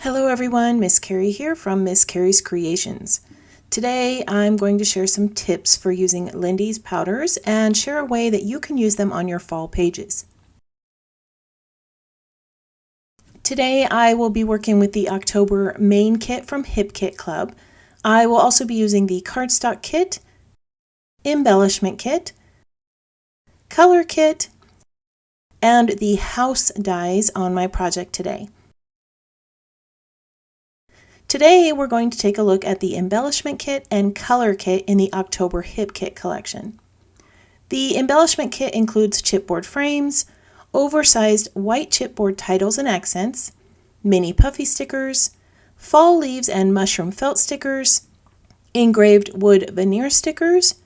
Hello everyone, Miss Carrie here from Miss Carrie's Creations. Today I'm going to share some tips for using Lindy's powders and share a way that you can use them on your fall pages. Today I will be working with the October main kit from HKC Club. I will also be using the cardstock kit, embellishment kit, color kit, and the house dies on my project today. Today we're going to take a look at the embellishment kit and color kit in the October HKC collection. The embellishment kit includes chipboard frames, oversized white chipboard titles and accents, mini puffy stickers, fall leaves and mushroom felt stickers, engraved wood veneer stickers,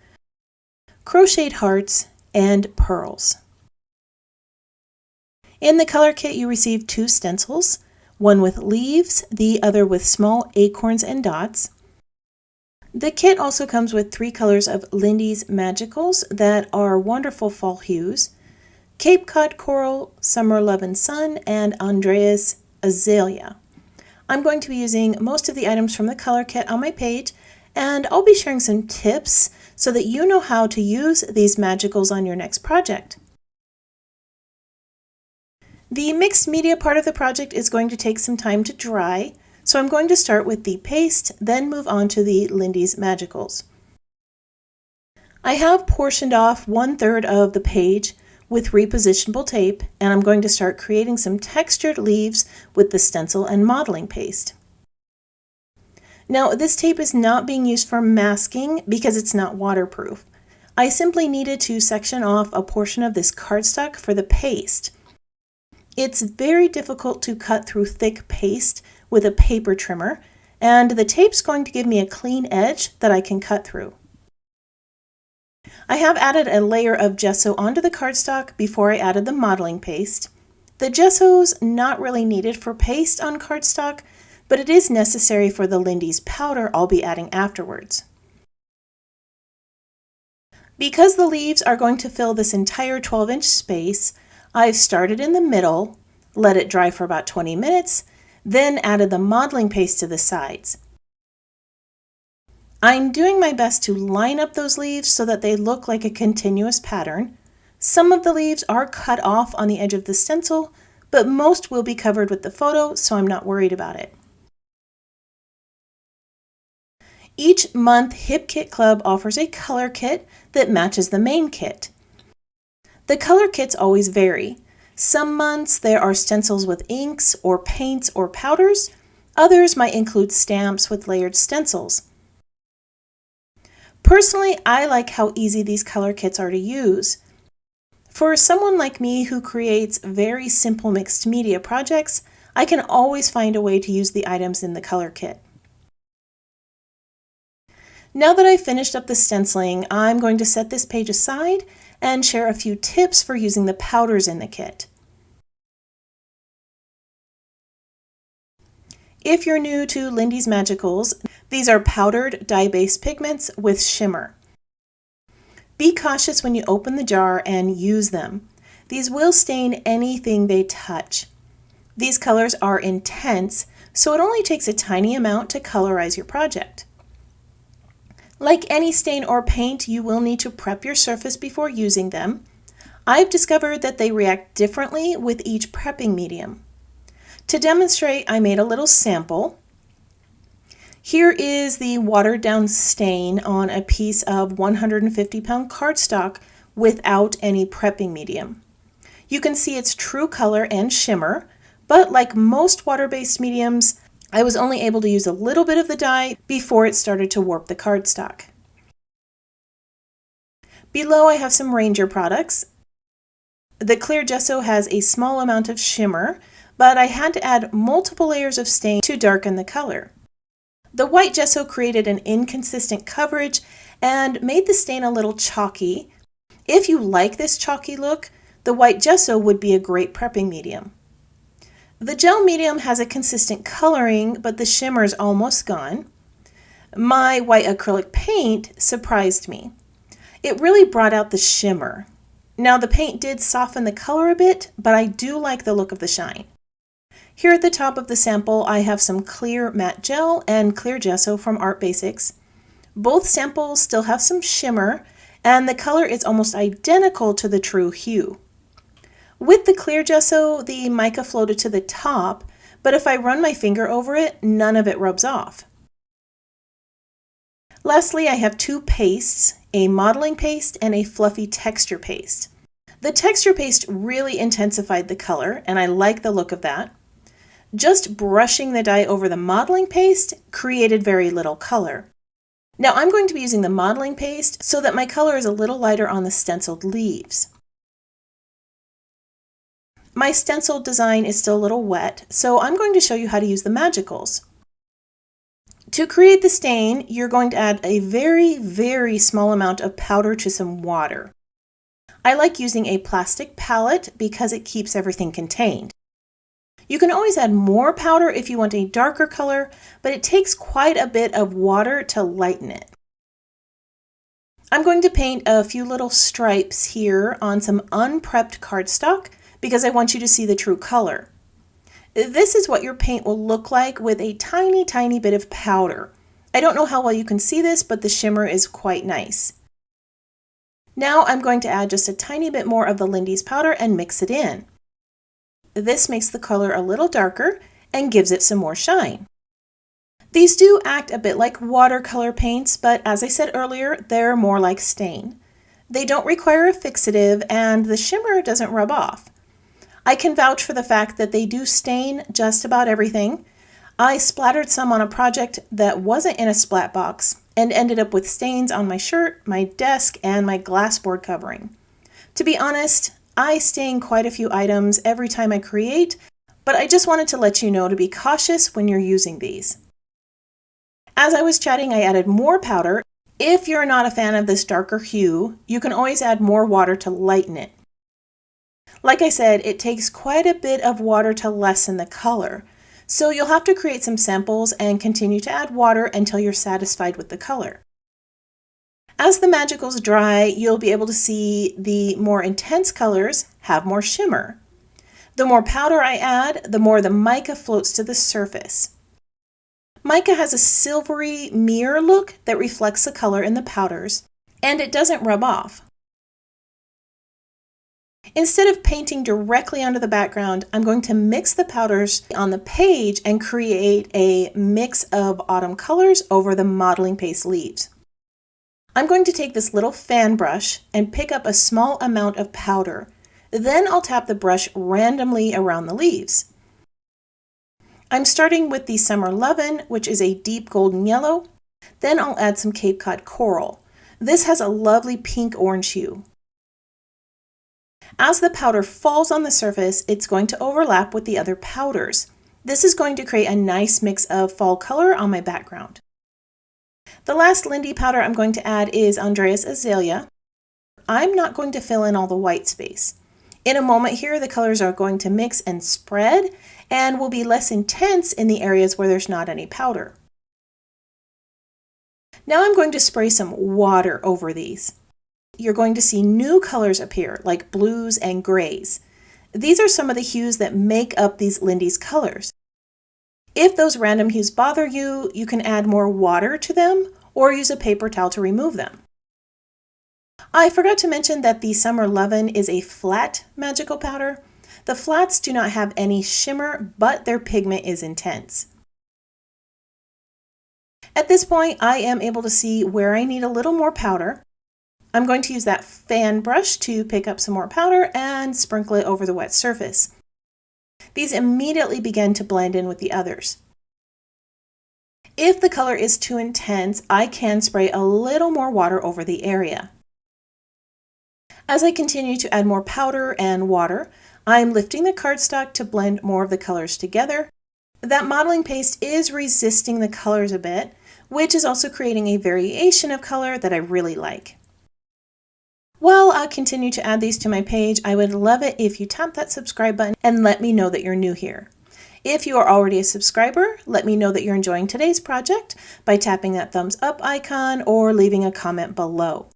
crocheted hearts, and pearls. In the color kit you receive 2 stencils, one with leaves, the other with small acorns and dots. The kit also comes with 3 colors of Lindy's Magicals that are wonderful fall hues: Cape Cod Coral, Summer Love and Sun, and Andreas Azalea. I'm going to be using most of the items from the color kit on my page, and I'll be sharing some tips so that you know how to use these Magicals on your next project. The mixed media part of the project is going to take some time to dry, so I'm going to start with the paste, then move on to the Lindy's Magicals. I have portioned off 1/3 of the page with repositionable tape, and I'm going to start creating some textured leaves with the stencil and modeling paste. Now, this tape is not being used for masking because it's not waterproof. I simply needed to section off a portion of this cardstock for the paste. It's very difficult to cut through thick paste with a paper trimmer, and the tape's going to give me a clean edge that I can cut through. I have added a layer of gesso onto the cardstock before I added the modeling paste. The gesso's not really needed for paste on cardstock, but it is necessary for the Lindy's powder I'll be adding afterwards. Because the leaves are going to fill this entire 12-inch space, I've started in the middle, let it dry for about 20 minutes, then added the modeling paste to the sides. I'm doing my best to line up those leaves so that they look like a continuous pattern. Some of the leaves are cut off on the edge of the stencil, but most will be covered with the photo, so I'm not worried about it. Each month, HKC Club offers a color kit that matches the main kit. The color kits always vary. Some months there are stencils with inks or paints or powders. Others might include stamps with layered stencils. Personally, I like how easy these color kits are to use. For someone like me who creates very simple mixed media projects, I can always find a way to use the items in the color kit. Now that I've finished up the stenciling, I'm going to set this page aside and share a few tips for using the powders in the kit. If you're new to Lindy's Magicals, these are powdered dye-based pigments with shimmer. Be cautious when you open the jar and use them. These will stain anything they touch. These colors are intense, so it only takes a tiny amount to colorize your project. Like any stain or paint, you will need to prep your surface before using them. I've discovered that they react differently with each prepping medium. To demonstrate, I made a little sample. Here is the watered down stain on a piece of 150-pound cardstock without any prepping medium. You can see its true color and shimmer, but like most water-based mediums, I was only able to use a little bit of the dye before it started to warp the cardstock. Below I have some Ranger products. The clear gesso has a small amount of shimmer, but I had to add multiple layers of stain to darken the color. The white gesso created an inconsistent coverage and made the stain a little chalky. If you like this chalky look, the white gesso would be a great prepping medium. The gel medium has a consistent coloring, but the shimmer is almost gone. My white acrylic paint surprised me. It really brought out the shimmer. Now the paint did soften the color a bit, but I do like the look of the shine. Here at the top of the sample, I have some clear matte gel and clear gesso from Art Basics. Both samples still have some shimmer, and the color is almost identical to the true hue. With the clear gesso, the mica floated to the top, but if I run my finger over it, none of it rubs off. Lastly, I have two pastes, a modeling paste and a fluffy texture paste. The texture paste really intensified the color, and I like the look of that. Just brushing the dye over the modeling paste created very little color. Now I'm going to be using the modeling paste so that my color is a little lighter on the stenciled leaves. My stencil design is still a little wet, so I'm going to show you how to use the magicals. To create the stain, you're going to add a very, very small amount of powder to some water. I like using a plastic palette because it keeps everything contained. You can always add more powder if you want a darker color, but it takes quite a bit of water to lighten it. I'm going to paint a few little stripes here on some unprepped cardstock because I want you to see the true color. This is what your paint will look like with a tiny, tiny bit of powder. I don't know how well you can see this, but the shimmer is quite nice. Now I'm going to add just a tiny bit more of the Lindy's powder and mix it in. This makes the color a little darker and gives it some more shine. These do act a bit like watercolor paints, but as I said earlier, they're more like stain. They don't require a fixative and the shimmer doesn't rub off. I can vouch for the fact that they do stain just about everything. I splattered some on a project that wasn't in a splat box and ended up with stains on my shirt, my desk, and my glassboard covering. To be honest, I stain quite a few items every time I create, but I just wanted to let you know to be cautious when you're using these. As I was chatting, I added more powder. If you're not a fan of this darker hue, you can always add more water to lighten it. Like I said, it takes quite a bit of water to lessen the color, so you'll have to create some samples and continue to add water until you're satisfied with the color. As the magicals dry, you'll be able to see the more intense colors have more shimmer. The more powder I add, the more the mica floats to the surface. Mica has a silvery mirror look that reflects the color in the powders, and it doesn't rub off. Instead of painting directly onto the background, I'm going to mix the powders on the page and create a mix of autumn colors over the modeling paste leaves. I'm going to take this little fan brush and pick up a small amount of powder. Then I'll tap the brush randomly around the leaves. I'm starting with the Summer Lovin', which is a deep golden yellow. Then I'll add some Cape Cod Coral. This has a lovely pink-orange hue. As the powder falls on the surface, it's going to overlap with the other powders. This is going to create a nice mix of fall color on my background. The last Lindy powder I'm going to add is Andreas Azalea. I'm not going to fill in all the white space. In a moment here, the colors are going to mix and spread and will be less intense in the areas where there's not any powder. Now I'm going to spray some water over these. You're going to see new colors appear, like blues and grays. These are some of the hues that make up these Lindy's colors. If those random hues bother you, you can add more water to them or use a paper towel to remove them. I forgot to mention that the Summer Lovin' is a flat magical powder. The flats do not have any shimmer, but their pigment is intense. At this point, I am able to see where I need a little more powder. I'm going to use that fan brush to pick up some more powder and sprinkle it over the wet surface. These immediately begin to blend in with the others. If the color is too intense, I can spray a little more water over the area. As I continue to add more powder and water, I'm lifting the cardstock to blend more of the colors together. That modeling paste is resisting the colors a bit, which is also creating a variation of color that I really like. While I continue to add these to my page, I would love it if you tap that subscribe button and let me know that you're new here. If you are already a subscriber, let me know that you're enjoying today's project by tapping that thumbs up icon or leaving a comment below.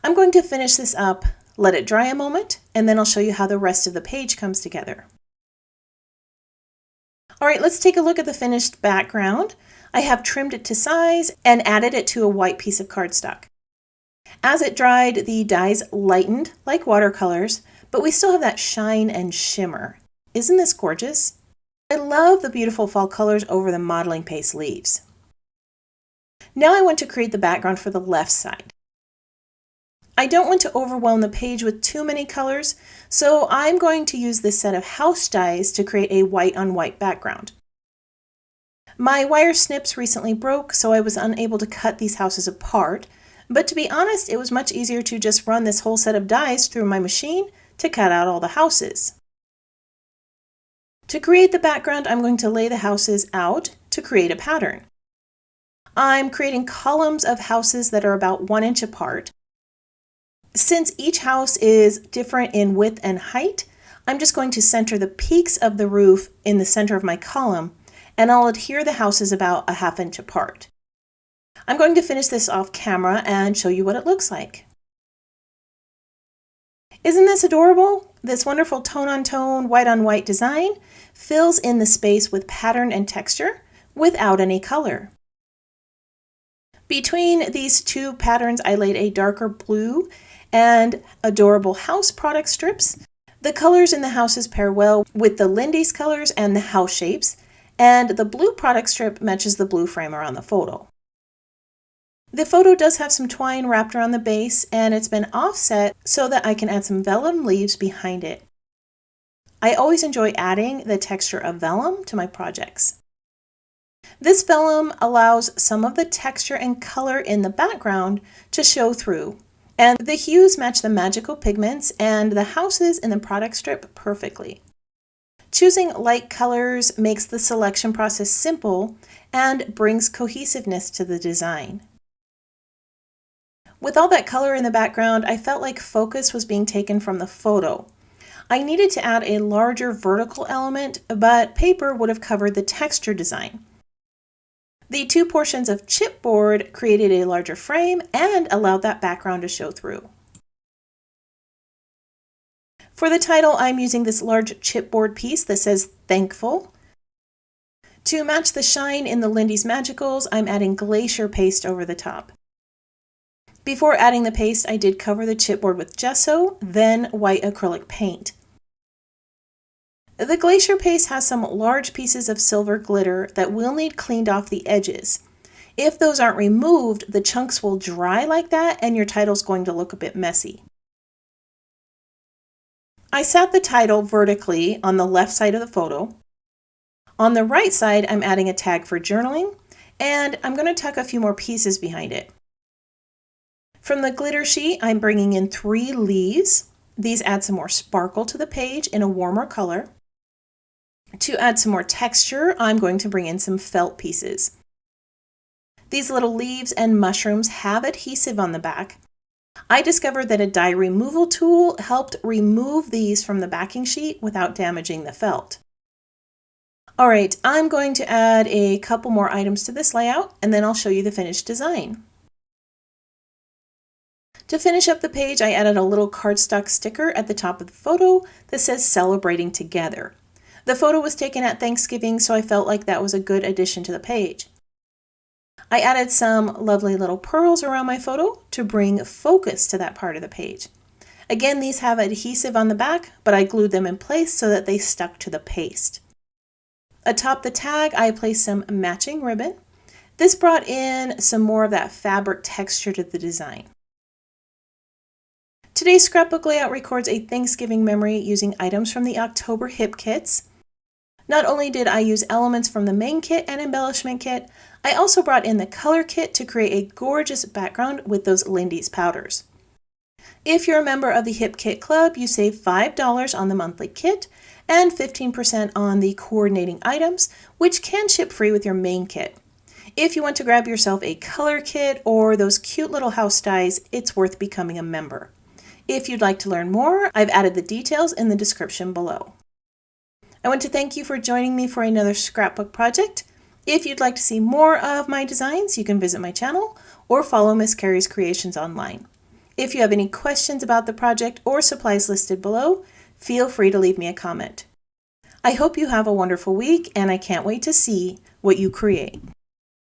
I'm going to finish this up, let it dry a moment, and then I'll show you how the rest of the page comes together. All right, let's take a look at the finished background. I have trimmed it to size and added it to a white piece of cardstock. As it dried, the dyes lightened like watercolors, but we still have that shine and shimmer. Isn't this gorgeous? I love the beautiful fall colors over the modeling paste leaves. Now I want to create the background for the left side. I don't want to overwhelm the page with too many colors, so I'm going to use this set of house dyes to create a white on white background. My wire snips recently broke, so I was unable to cut these houses apart, but to be honest, it was much easier to just run this whole set of dyes through my machine to cut out all the houses. To create the background, I'm going to lay the houses out to create a pattern. I'm creating columns of houses that are about 1 inch apart. Since each house is different in width and height, I'm just going to center the peaks of the roof in the center of my column, and I'll adhere the houses about 1/2 inch apart. I'm going to finish this off camera and show you what it looks like. Isn't this adorable? This wonderful tone-on-tone, white-on-white design fills in the space with pattern and texture without any color. Between these two patterns, I laid a darker blue and adorable house product strips. The colors in the houses pair well with the Lindy's colors and the house shapes, and the blue product strip matches the blue frame around the photo. The photo does have some twine wrapped around the base, and it's been offset so that I can add some vellum leaves behind it. I always enjoy adding the texture of vellum to my projects. This vellum allows some of the texture and color in the background to show through, and the hues match the magical pigments and the houses in the product strip perfectly. Choosing light colors makes the selection process simple and brings cohesiveness to the design. With all that color in the background, I felt like focus was being taken from the photo. I needed to add a larger vertical element, but paper would have covered the texture design. The two portions of chipboard created a larger frame and allowed that background to show through. For the title, I'm using this large chipboard piece that says Thankful. To match the shine in the Lindy's Magicals, I'm adding glacier paste over the top. Before adding the paste, I did cover the chipboard with gesso, then white acrylic paint. The glacier paste has some large pieces of silver glitter that will need cleaned off the edges. If those aren't removed, the chunks will dry like that and your title's going to look a bit messy. I sat the title vertically on the left side of the photo. On the right side, I'm adding a tag for journaling, and I'm going to tuck a few more pieces behind it. From the glitter sheet, I'm bringing in 3 leaves. These add some more sparkle to the page in a warmer color. To add some more texture, I'm going to bring in some felt pieces. These little leaves and mushrooms have adhesive on the back. I discovered that a dye removal tool helped remove these from the backing sheet without damaging the felt. All right, I'm going to add a couple more items to this layout, and then I'll show you the finished design. To finish up the page, I added a little cardstock sticker at the top of the photo that says Celebrating Together. The photo was taken at Thanksgiving, so I felt like that was a good addition to the page. I added some lovely little pearls around my photo to bring focus to that part of the page. Again, these have adhesive on the back, but I glued them in place so that they stuck to the paste. Atop the tag, I placed some matching ribbon. This brought in some more of that fabric texture to the design. Today's scrapbook layout records a Thanksgiving memory using items from the October hip kits. Not only did I use elements from the main kit and embellishment kit, I also brought in the color kit to create a gorgeous background with those Lindy's powders. If you're a member of the Hip Kit Club, you save $5 on the monthly kit and 15% on the coordinating items, which can ship free with your main kit. If you want to grab yourself a color kit or those cute little house dyes, it's worth becoming a member. If you'd like to learn more, I've added the details in the description below. I want to thank you for joining me for another scrapbook project. If you'd like to see more of my designs, you can visit my channel or follow Miss Carrie's Creations online. If you have any questions about the project or supplies listed below, feel free to leave me a comment. I hope you have a wonderful week, and I can't wait to see what you create.